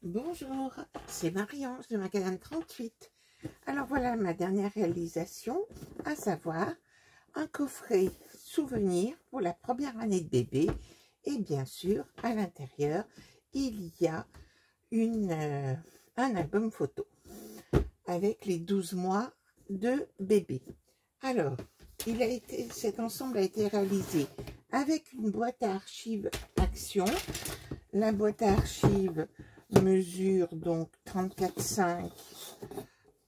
Bonjour, c'est Marie-Ange de Macadam 38. Alors voilà ma dernière réalisation, à savoir un coffret souvenir pour la première année de bébé. Et bien sûr, à l'intérieur, il y a un album photo avec les 12 mois de bébé. Alors, cet ensemble a été réalisé avec une boîte à archives Action. La boîte à archives mesure donc 34,5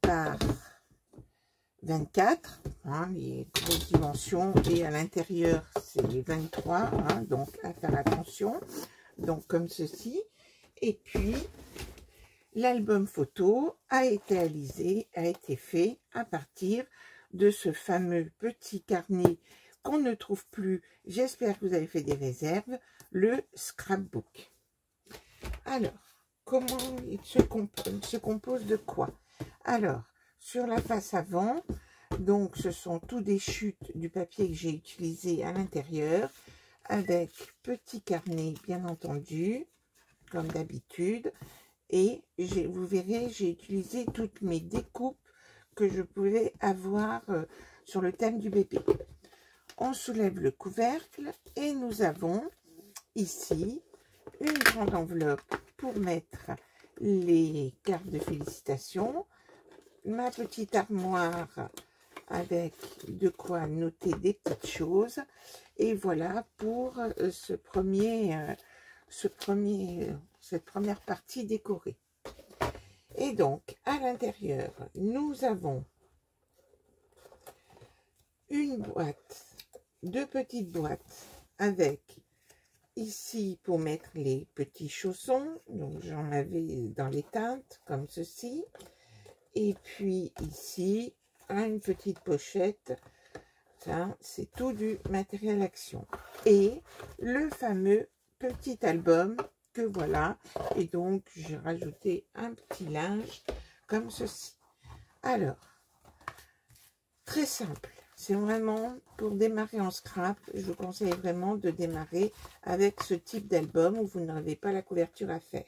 par 24, les grosses dimensions, et à l'intérieur c'est 23, donc à faire attention, donc comme ceci. Et puis l'album photo a été fait à partir de ce fameux petit carnet qu'on ne trouve plus. J'espère que vous avez fait des réserves, le scrapbook. Alors, comment il se compose de quoi? Alors, sur la face avant, donc ce sont tous des chutes du papier que j'ai utilisé à l'intérieur, avec petit carnet bien entendu, comme d'habitude, et vous verrez, j'ai utilisé toutes mes découpes que je pouvais avoir sur le thème du bébé. On soulève le couvercle et nous avons ici une grande enveloppe pour mettre les cartes de félicitations, ma petite armoire avec de quoi noter des petites choses, et voilà pour cette première partie décorée. Et donc à l'intérieur nous avons une boîte, deux petites boîtes avec ici pour mettre les petits chaussons, donc j'en avais dans les teintes comme ceci, et puis ici une petite pochette, ça c'est tout du matériel Action, et le fameux petit album que voilà, et donc j'ai rajouté un petit linge comme ceci. Alors, très simple. C'est vraiment pour démarrer en scrap. Je vous conseille vraiment de démarrer avec ce type d'album où vous n'avez pas la couverture à faire.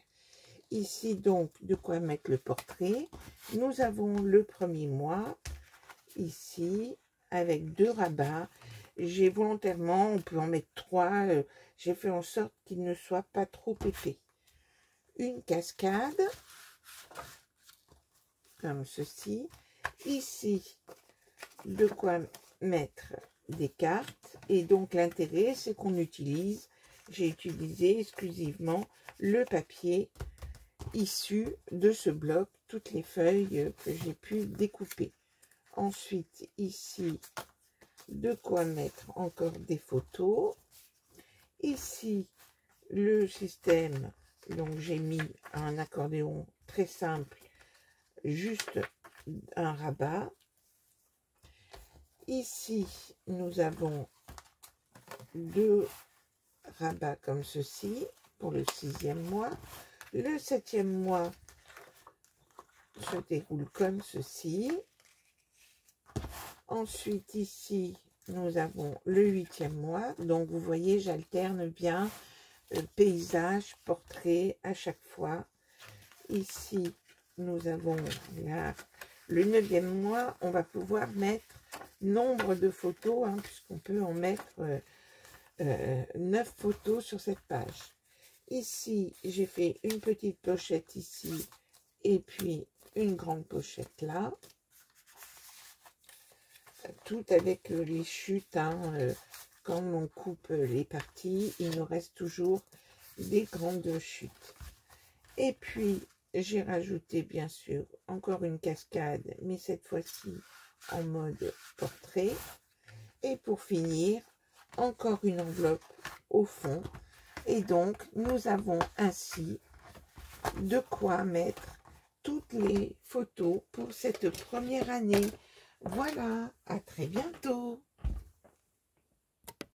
Ici donc de quoi mettre le portrait. Nous avons le premier mois ici avec 2 rabats. J'ai volontairement, on peut en mettre 3. J'ai fait en sorte qu'il ne soit pas trop épais. Une cascade comme ceci. Ici de quoi mettre des cartes, et donc l'intérêt c'est qu'on utilise, j'ai utilisé exclusivement le papier issu de ce bloc, toutes les feuilles que j'ai pu découper. Ensuite ici de quoi mettre encore des photos, ici le système, donc j'ai mis un accordéon très simple, juste un rabat. Ici, nous avons 2 rabats comme ceci pour le 6e mois. Le 7e mois se déroule comme ceci. Ensuite, ici, nous avons le 8e mois. Donc, vous voyez, j'alterne bien paysage, portrait à chaque fois. Ici, nous avons là, le 9e mois. On va pouvoir mettre nombre de photos, puisqu'on peut en mettre 9 photos sur cette page. Ici, j'ai fait une petite pochette ici, et puis une grande pochette là. Tout avec les chutes, quand on coupe les parties, il nous reste toujours des grandes chutes. Et puis, j'ai rajouté, bien sûr, encore une cascade, mais cette fois-ci, en mode portrait. Et pour finir, encore une enveloppe au fond. Et donc, nous avons ainsi de quoi mettre toutes les photos pour cette première année. Voilà, à très bientôt.